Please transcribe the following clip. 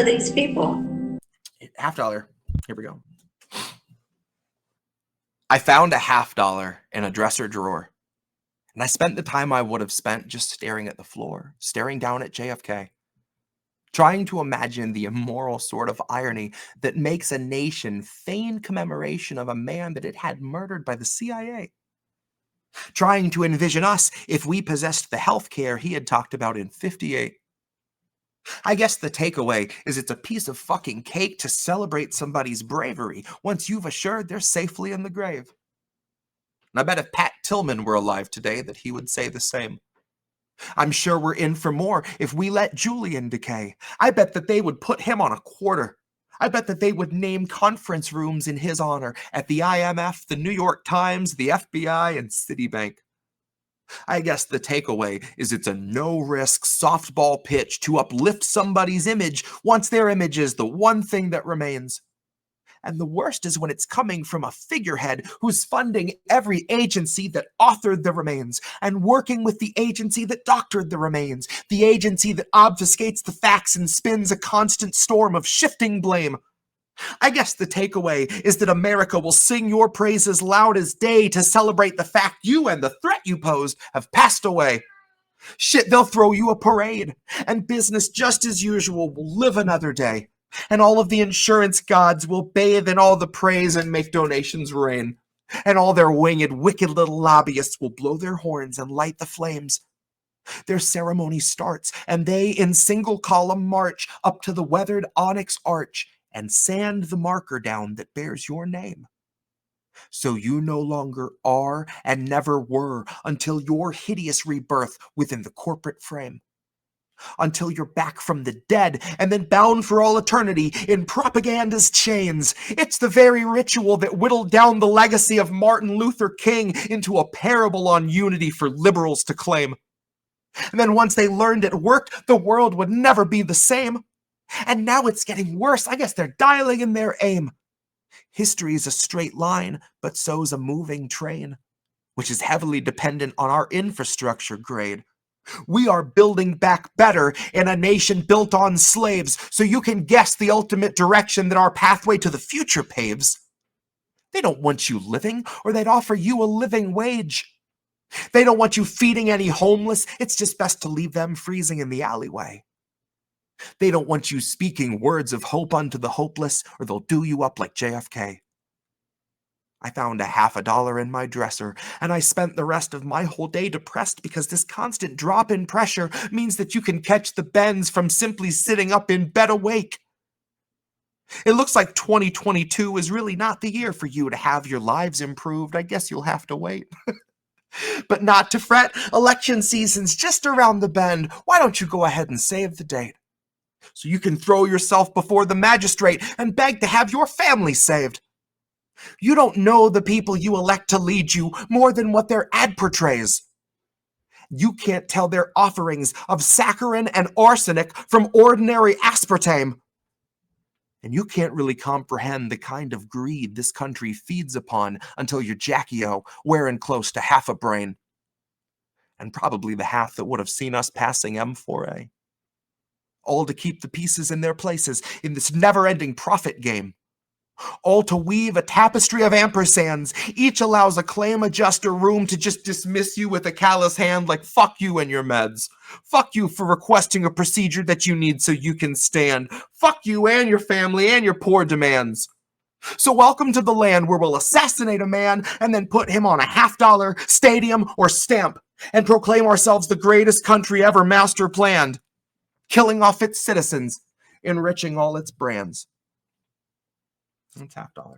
are these people? $50. Here we go. I found a $50 in a dresser drawer, and I spent the time I would have spent just staring at the floor, staring down at JFK, trying to imagine the immoral sort of irony that makes a nation feign commemoration of a man that it had murdered by the CIA. Trying to envision us if we possessed the health care he had talked about in '58. I guess the takeaway is it's a piece of fucking cake to celebrate somebody's bravery once you've assured they're safely in the grave. And I bet if Pat Tillman were alive today that he would say the same. I'm sure we're in for more if we let Julian decay. I bet that they would put him on a quarter. I bet that they would name conference rooms in his honor at the IMF, the New York Times, the FBI, and Citibank. I guess the takeaway is it's a no-risk softball pitch to uplift somebody's image once their image is the one thing that remains. And the worst is when it's coming from a figurehead who's funding every agency that authored the remains and working with the agency that doctored the remains, the agency that obfuscates the facts and spins a constant storm of shifting blame. I guess the takeaway is that America will sing your praises loud as day to celebrate the fact you and the threat you posed have passed away. Shit, they'll throw you a parade, and business just as usual will live another day. And all of the insurance gods will bathe in all the praise and make donations rain. And all their winged, wicked little lobbyists will blow their horns and light the flames. Their ceremony starts, and they in single column march up to the weathered onyx arch and sand the marker down that bears your name. So you no longer are and never were until your hideous rebirth within the corporate frame. Until you're back from the dead and then bound for all eternity in propaganda's chains. It's the very ritual that whittled down the legacy of Martin Luther King into a parable on unity for liberals to claim. And then once they learned it worked, the world would never be the same. And now it's getting worse. I guess they're dialing in their aim. History is a straight line, but so's a moving train, which is heavily dependent on our infrastructure grade. We are building back better in a nation built on slaves, so you can guess the ultimate direction that our pathway to the future paves. They don't want you living, or they'd offer you a living wage. They don't want you feeding any homeless. It's just best to leave them freezing in the alleyway. They don't want you speaking words of hope unto the hopeless, or they'll do you up like JFK. I found a $50 in my dresser, and I spent the rest of my whole day depressed because this constant drop in pressure means that you can catch the bends from simply sitting up in bed awake. It looks like 2022 is really not the year for you to have your lives improved. I guess you'll have to wait. But not to fret, election season's just around the bend. Why don't you go ahead and save the date? So you can throw yourself before the magistrate and beg to have your family saved. You don't know the people you elect to lead you more than what their ad portrays. You can't tell their offerings of saccharin and arsenic from ordinary aspartame. And you can't really comprehend the kind of greed this country feeds upon until you're Jackie-O, wearing close to half a brain. And probably the half that would have seen us passing M4A. All to keep the pieces in their places in this never-ending profit game. All to weave a tapestry of ampersands. Each allows a claim adjuster room to just dismiss you with a callous hand like fuck you and your meds. Fuck you for requesting a procedure that you need so you can stand. Fuck you and your family and your poor demands. So welcome to the land where we'll assassinate a man and then put him on a $50 stadium or stamp and proclaim ourselves the greatest country ever master planned, killing off its citizens, enriching all its brands. That's $50.